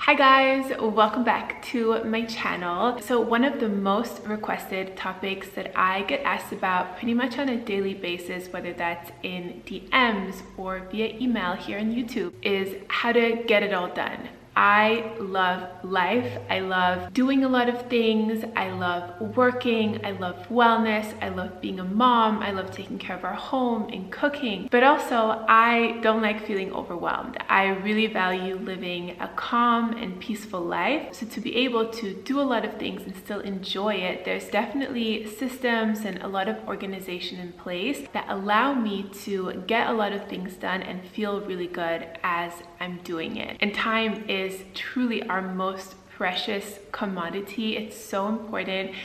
Hi guys, welcome back to my channel. So one of the most requested topics that I get asked about pretty much on a daily basis, whether that's in DMs or via email here on YouTube, is how to get it all done. I love life. I love doing a lot of things. I love working. I love wellness. I love being a mom. I love taking care of our home and cooking. But also, I don't like feeling overwhelmed. I really value living a calm and peaceful life. So to be able to do a lot of things and still enjoy it, there's definitely systems and a lot of organization in place that allow me to get a lot of things done and feel really good as I'm doing it. And time is truly our most precious commodity. It's so important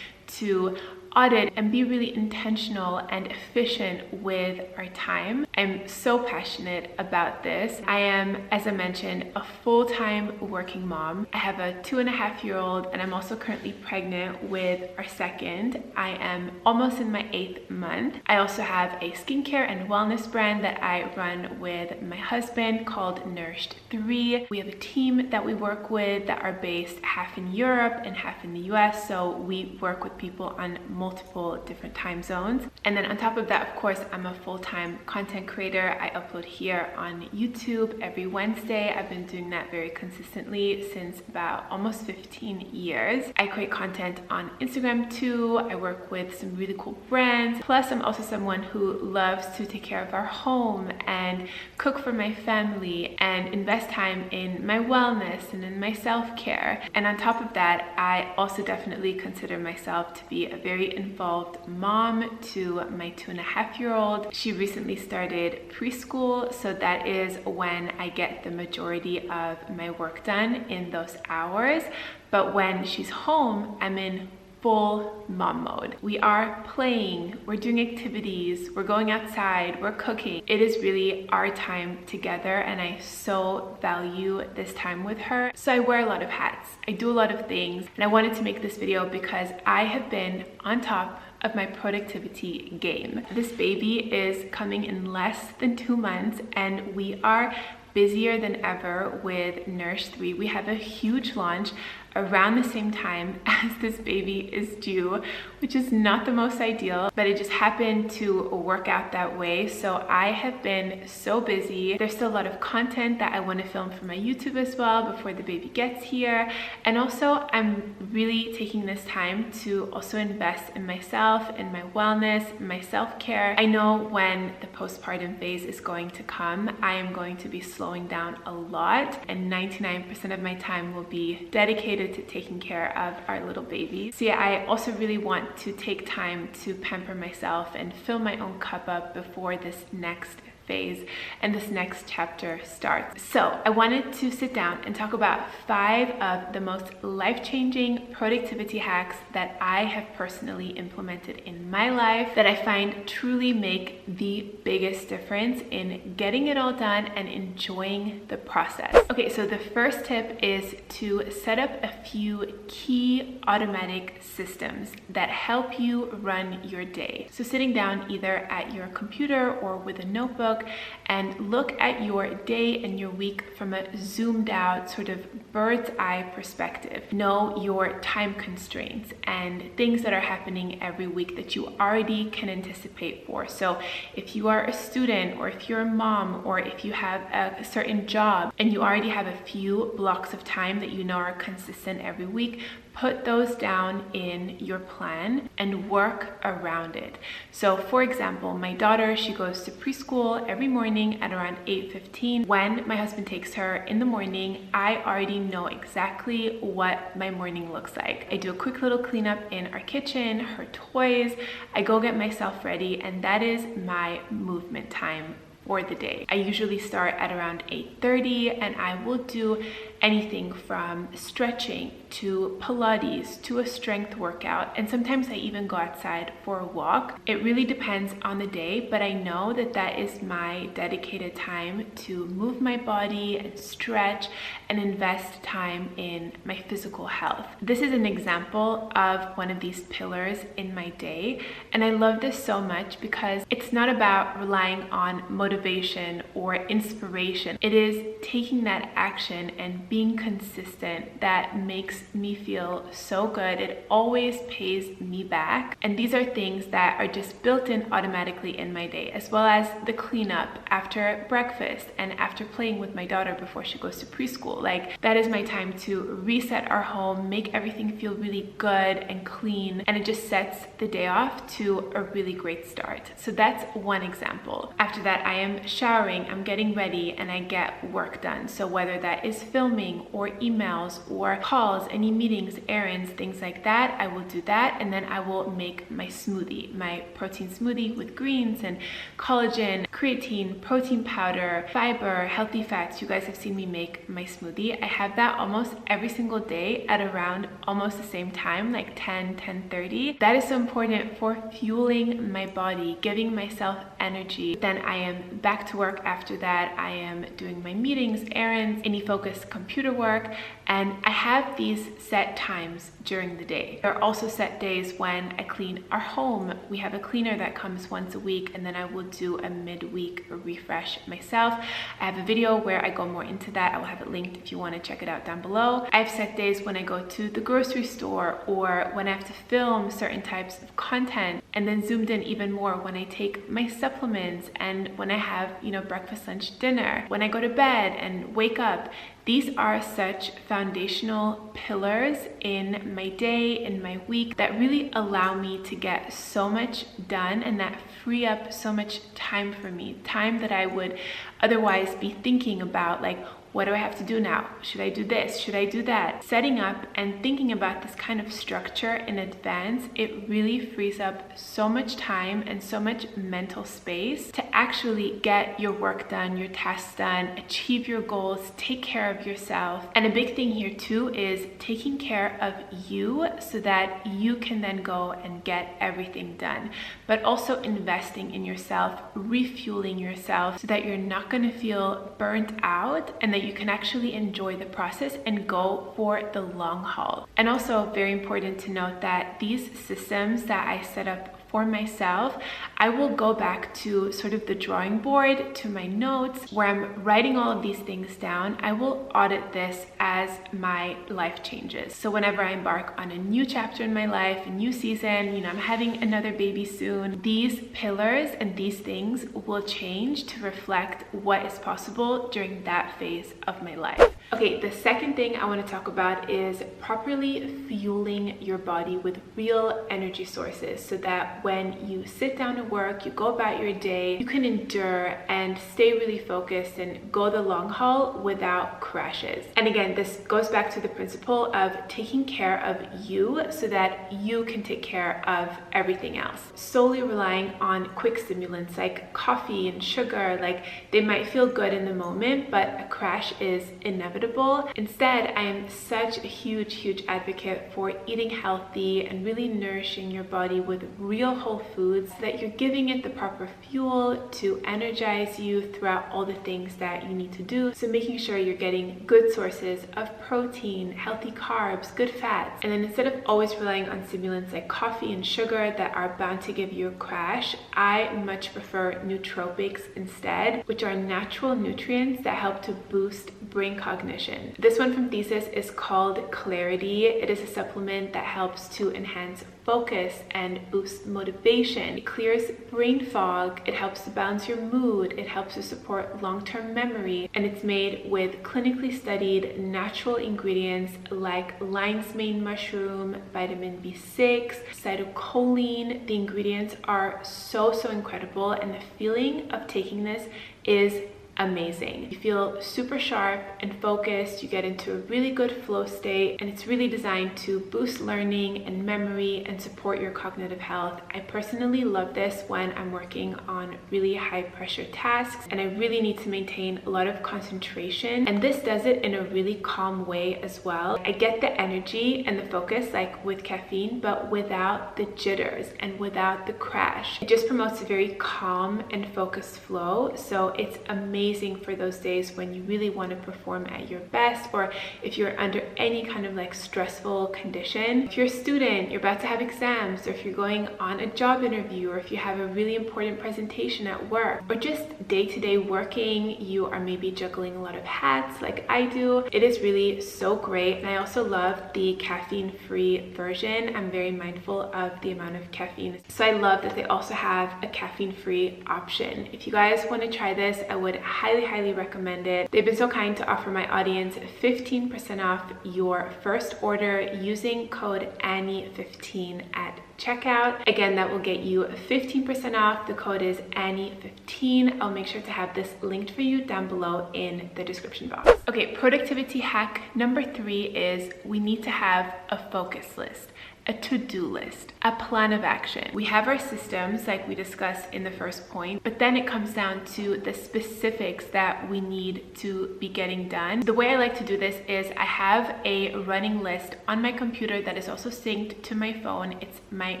to audit and be really intentional and efficient with our time. I'm so passionate about this. I am, as I mentioned, a full-time working mom. I have a 2.5-year-old and I'm also currently pregnant with our second. I am almost in my 8th month. I also have a skincare and wellness brand that I run with my husband called Nourished 3. We have a team that we work with that are based half in Europe and half in the US, so we work with people on multiple different time zones. And then on top of that, of course, I'm a full-time content creator. I upload here on YouTube every Wednesday. I've been doing that very consistently since about almost 15 years. I create content on Instagram too. I work with some really cool brands. Plus, I'm also someone who loves to take care of our home and cook for my family and invest time in my wellness and in my self-care. And on top of that, I also definitely consider myself to be a very involved mom to my 2.5-year-old. She recently started preschool, so that is when I get the majority of my work done in those hours. But when she's home, I'm in full mom mode. We are playing, we're doing activities, we're going outside, we're cooking. It is really our time together and I so value this time with her. So I wear a lot of hats. I do a lot of things and I wanted to make this video because I have been on top of my productivity game. This baby is coming in less than 2 months and we are busier than ever with Nourished 3. We have a huge launch around the same time as this baby is due, which is not the most ideal, but it just happened to work out that way. So I have been so busy. There's still a lot of content that I want to film for my YouTube as well before the baby gets here. And also I'm really taking this time to also invest in myself, in my wellness, my self-care. I know when the postpartum phase is going to come, I am going to be slowing down a lot and 99% of my time will be dedicated to taking care of our little baby. So yeah, I also really want to take time to pamper myself and fill my own cup up before this next phase and this next chapter starts. So I wanted to sit down and talk about 5 of the most life-changing productivity hacks that I have personally implemented in my life that I find truly make the biggest difference in getting it all done and enjoying the process. Okay, so the first tip is to set up a few key automatic systems that help you run your day. So sitting down either at your computer or with a notebook and look at your day and your week from a zoomed out sort of bird's eye perspective. Know your time constraints and things that are happening every week that you already can anticipate for. So if you are a student or if you're a mom or if you have a certain job and you already have a few blocks of time that you know are consistent every week, put those down in your plan and work around it. So for example, my daughter, she goes to preschool every morning at around 8:15. When my husband takes her in the morning, I already know exactly what my morning looks like. I do a quick little cleanup in our kitchen, her toys, I go get myself ready, and that is my movement time for the day. I usually start at around 8:30 and I will do anything from stretching to Pilates to a strength workout, and sometimes I even go outside for a walk. It really depends on the day, but I know that that is my dedicated time to move my body and stretch and invest time in my physical health. This is an example of one of these pillars in my day, and I love this so much because it's not about relying on motivation or inspiration. It is taking that action and being consistent that makes me feel so good. It always pays me back. And these are things that are just built in automatically in my day, as well as the cleanup after breakfast and after playing with my daughter before she goes to preschool. Like, that is my time to reset our home, make everything feel really good and clean, and it just sets the day off to a really great start. So that's one example. After that, I am showering, I'm getting ready, and I get work done. So whether that is filming or emails or calls, any meetings, errands, things like that, I will do that, and then I will make my smoothie, my protein smoothie with greens and collagen, creatine, protein powder, fiber, healthy fats. You guys have seen me make my smoothie. I have that almost every single day at around almost the same time, like 10:30. That is so important for fueling my body, giving myself energy. Then I am back to work after that. I am doing my meetings, errands, any focused computer work, and I have these set times during the day. There are also set days when I clean our home. We have a cleaner that comes once a week, and then I will do a midweek refresh myself. I have a video where I go more into that. I will have it linked if you want to check it out down below. I have set days when I go to the grocery store, or when I have to film certain types of content, and then zoomed in even more when I take my supplements and when I have, breakfast, lunch, dinner, when I go to bed and wake up. These are such foundational pillars in my day, in my week, that really allow me to get so much done and that free up so much time for me, time that I would otherwise be thinking about, like, what do I have to do now? Should I do this? Should I do that? Setting up and thinking about this kind of structure in advance, it really frees up so much time and so much mental space to actually get your work done, your tasks done, achieve your goals, take care of yourself. And a big thing here too is taking care of you so that you can then go and get everything done, but also investing in yourself, refueling yourself so that you're not going to feel burnt out and that you can actually enjoy the process and go for the long haul. And also very important to note that these systems that I set up for myself, I will go back to sort of the drawing board, to my notes, where I'm writing all of these things down. I will audit this as my life changes. So whenever I embark on a new chapter in my life, a new season, I'm having another baby soon, these pillars and these things will change to reflect what is possible during that phase of my life. Okay, the second thing I want to talk about is properly fueling your body with real energy sources so that when you sit down to work, you go about your day, you can endure and stay really focused and go the long haul without crashes. And again, this goes back to the principle of taking care of you so that you can take care of everything else. Solely relying on quick stimulants like coffee and sugar, like they might feel good in the moment, but a crash is inevitable. Instead, I am such a huge advocate for eating healthy and really nourishing your body with real whole foods so that you're giving it the proper fuel to energize you throughout all the things that you need to do. So making sure you're getting good sources of protein, healthy carbs, good fats. And then instead of always relying on stimulants like coffee and sugar that are bound to give you a crash, I much prefer nootropics instead, which are natural nutrients that help to boost brain cognition. This one from Thesis is called Clarity. It is a supplement that helps to enhance focus and boost motivation. It clears brain fog. It helps to balance your mood. It helps to support long-term memory. And it's made with clinically studied natural ingredients like lion's mane mushroom, vitamin B6, cytocholine. The ingredients are so incredible, and the feeling of taking this is amazing. You feel super sharp and focused, you get into a really good flow state, and it's really designed to boost learning and memory and support your cognitive health. I personally love this when I'm working on really high pressure tasks and I really need to maintain a lot of concentration, and this does it in a really calm way as well. I get the energy and the focus like with caffeine, but without the jitters and without the crash. It just promotes a very calm and focused flow, so it's amazing amazing for those days when you really want to perform at your best, or if you're under any kind of like stressful condition. If you're a student, you're about to have exams, or if you're going on a job interview, or if you have a really important presentation at work, or just day-to-day working, you are maybe juggling a lot of hats like I do. It is really so great. And I also love the caffeine-free version. I'm very mindful of the amount of caffeine, so I love that they also have a caffeine-free option. If you guys want to try this, I would highly recommend it. They've been so kind to offer my audience 15% off your first order using code Annie15 at checkout. Again, that will get you 15% off. The code is Annie15. I'll make sure to have this linked for you down below in the description box. Okay, productivity hack number 3 is we need to have a focus list, a to-do list, a plan of action. We have our systems like we discussed in the first point, but then it comes down to the specifics that we need to be getting done. The way I like to do this is I have a running list on my computer that is also synced to my phone. It's my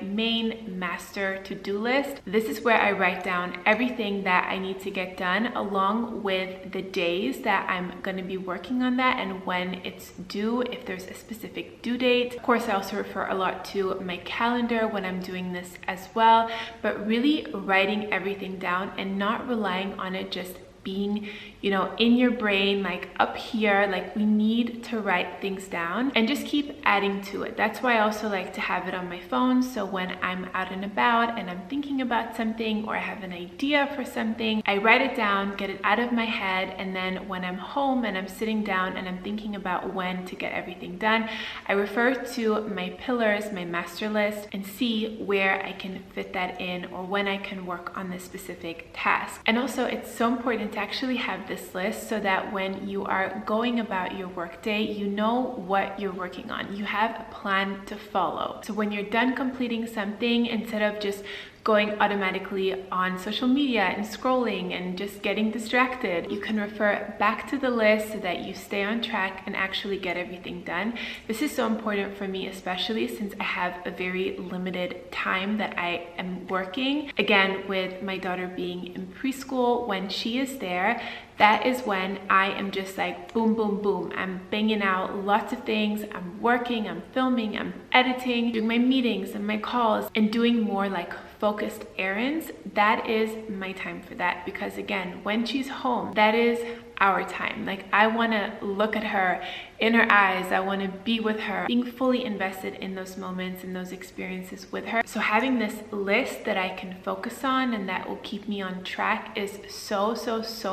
main master to-do list. This is where I write down everything that I need to get done, along with the days that I'm going to be working on that and when it's due, if there's a specific due date. Of course, I also refer a lot to my calendar when I'm doing this as well, but really writing everything down and not relying on it just being, you know, in your brain, like up here. Like, we need to write things down and just keep adding to it. That's why I also like to have it on my phone, so when I'm out and about and I'm thinking about something or I have an idea for something, I write it down, get it out of my head, and then when I'm home and I'm sitting down and I'm thinking about when to get everything done, I refer to my pillars, my master list, and see where I can fit that in or when I can work on this specific task. And also, it's so important to actually have this list so that when you are going about your workday, you know what you're working on. You have a plan to follow. So when you're done completing something, instead of just going automatically on social media and scrolling and just getting distracted, you can refer back to the list so that you stay on track and actually get everything done. This is so important for me, especially since I have a very limited time that I am working. Again, with my daughter being in preschool, when she is there, that is when I am just like boom, boom, boom. I'm banging out lots of things. I'm working, I'm filming, I'm editing, doing my meetings and my calls, and doing more like focused errands. That is my time for that, because again, when she's home, that is our time. Like, I want to look at her in her eyes. I want to be with her, being fully invested in those moments and those experiences with her. So having this list that I can focus on and that will keep me on track is so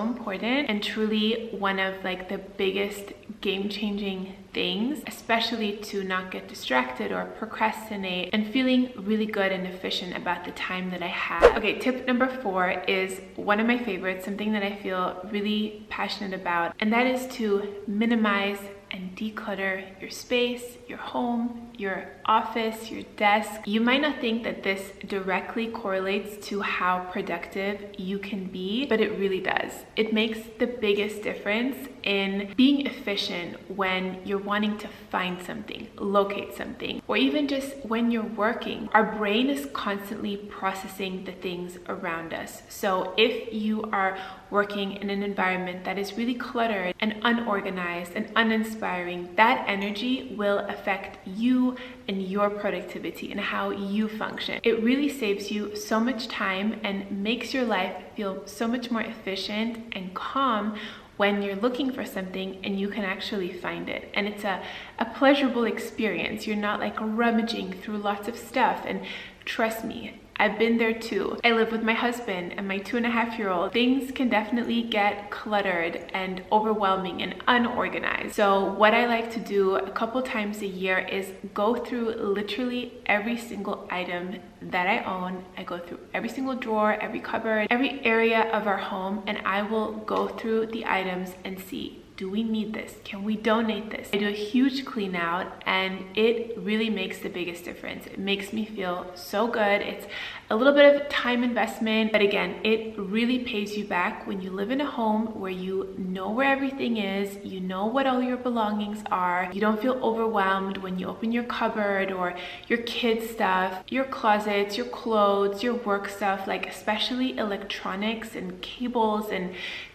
important, and truly one of like the biggest game-changing things, especially to not get distracted or procrastinate, and feeling really good and efficient about the time that I have. Okay, tip number 4 is one of my favorites, something that I feel really passionate about, and that is to minimize and declutter your space, your home, your office, your desk. You might not think that this directly correlates to how productive you can be, but it really does. It makes the biggest difference in being efficient when you're wanting to find something, locate something, or even just when you're working. Our brain is constantly processing the things around us. So if you are working in an environment that is really cluttered and unorganized and uninspiring, that energy will affect you and your productivity and how you function. It really saves you so much time and makes your life feel so much more efficient and calm when you're looking for something and you can actually find it. And it's a pleasurable experience. You're not like rummaging through lots of stuff. And trust me, I've been there too. I live with my husband and my 2.5-year-old. Things can definitely get cluttered and overwhelming and unorganized. So what I like to do a couple times a year is go through literally every single item that I own. I go through every single drawer, every cupboard, every area of our home, and I will go through the items and see, do we need this? Can we donate this? I do a huge clean out, and it really makes the biggest difference. It makes me feel so good. It's a little bit of time investment, but again, it really pays you back when you live in a home where you know where everything is, you know what all your belongings are. You don't feel overwhelmed when you open your cupboard or your kids' stuff, your closets, your clothes, your work stuff, like especially electronics and cables and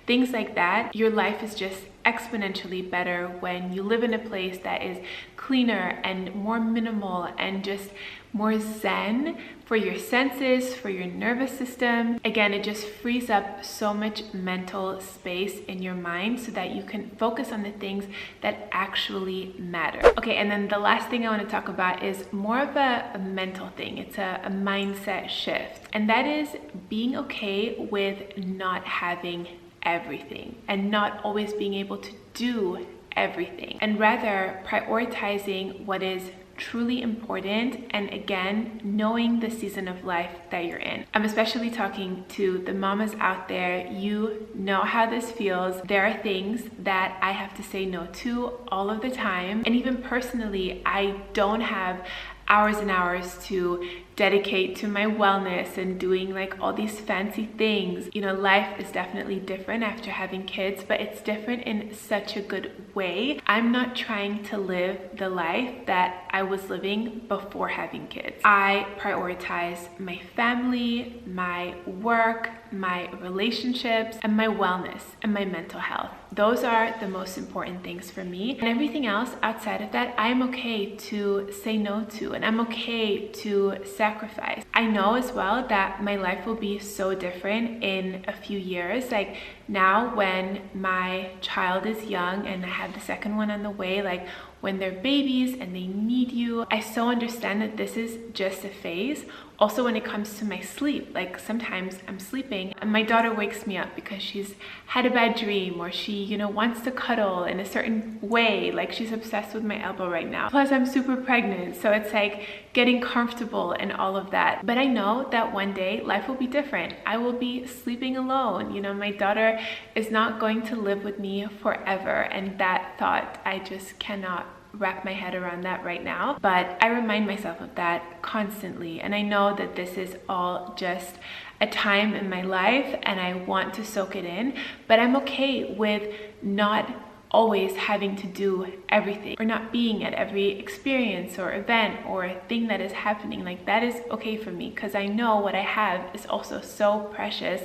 things like that. Your life is just exponentially better when you live in a place that is cleaner and more minimal and just more zen for your senses, for your nervous system. Again, it just frees up so much mental space in your mind so that you can focus on the things that actually matter. Okay, and then the last thing I want to talk about is more of a mental thing. It's a mindset shift, and that is being okay with not having everything and not always being able to do everything, and rather prioritizing what is truly important, and again, knowing the season of life that you're in. I'm especially talking to the mamas out there. You know how this feels. There are things that I have to say no to all of the time, and even personally, I don't have hours and hours to dedicate to my wellness and doing like all these fancy things. You know, life is definitely different after having kids, but it's different in such a good way. I'm not trying to live the life that I was living before having kids. I prioritize my family, my work, my relationships, and my wellness and my mental health. Those are the most important things for me, and everything else outside of that, I'm okay to say no to, and I'm okay to sacrifice. I know as well that my life will be so different in a few years. Like now when my child is young and I have the second one on the way, like when they're babies and they need you, I so understand that this is just a phase. Also, when it comes to my sleep, like sometimes I'm sleeping and my daughter wakes me up because she's had a bad dream, or she, you know, wants to cuddle in a certain way. Like she's obsessed with my elbow right now. Plus I'm super pregnant, so it's like getting comfortable and all of that. But I know that one day life will be different. I will be sleeping alone. You know, my daughter is not going to live with me forever, and that thought, I just cannot wrap my head around that right now. But I remind myself of that constantly, and I know that this is all just a time in my life and I want to soak it in, but I'm okay with not always having to do everything or not being at every experience or event or thing that is happening. Like that is okay for me, because I know what I have is also so precious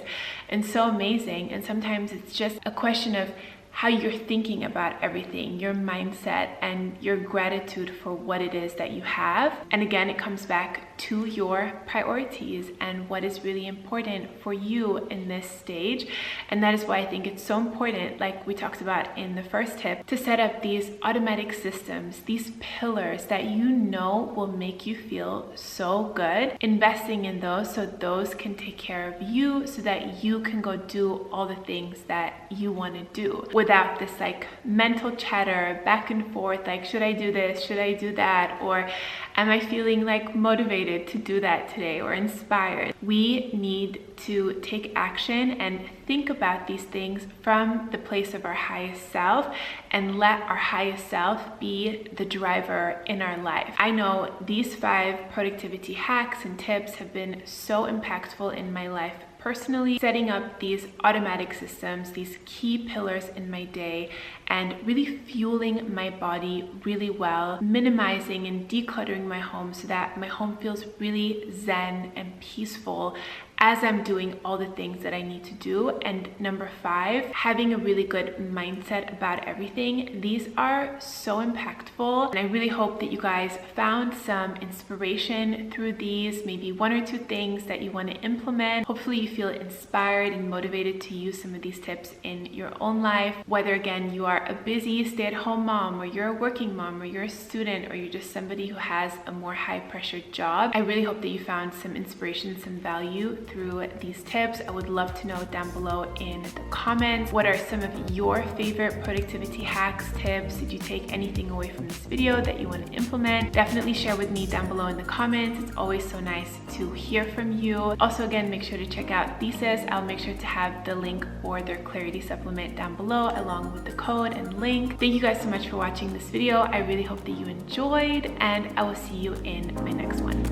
and so amazing. And sometimes it's just a question of how you're thinking about everything, your mindset and your gratitude for what it is that you have. And again, it comes back to your priorities and what is really important for you in this stage. And that is why I think it's so important, like we talked about in the first tip, to set up these automatic systems, these pillars that you know will make you feel so good, investing in those so those can take care of you so that you can go do all the things that you want to do without this like mental chatter back and forth, like should I do this, should I do that, or am I feeling like motivated to do that today or inspired? We need to take action and think about these things from the place of our highest self and let our highest self be the driver in our life. I know these 5 productivity hacks and tips have been so impactful in my life personally, setting up these automatic systems, these key pillars in my day, and really fueling my body really well, minimizing and decluttering my home so that my home feels really zen and peaceful as I'm doing all the things that I need to do. And number 5, having a really good mindset about everything. These are so impactful, and I really hope that you guys found some inspiration through these, maybe 1 or 2 things that you want to implement. Hopefully you feel inspired and motivated to use some of these tips in your own life, whether again you are a busy stay-at-home mom, or you're a working mom, or you're a student, or you're just somebody who has a more high-pressure job. I really hope that you found some inspiration, some value through these tips. I would love to know down below in the comments, what are some of your favorite productivity hacks, tips? Did you take anything away from this video that you want to implement? Definitely share with me down below in the comments. It's always so nice to hear from you. Also, again, make sure to check out Thesis. I'll make sure to have the link for their clarity supplement down below, along with the code and link. Thank you guys so much for watching this video. I really hope that you enjoyed, and I will see you in my next one.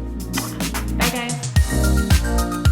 Bye guys.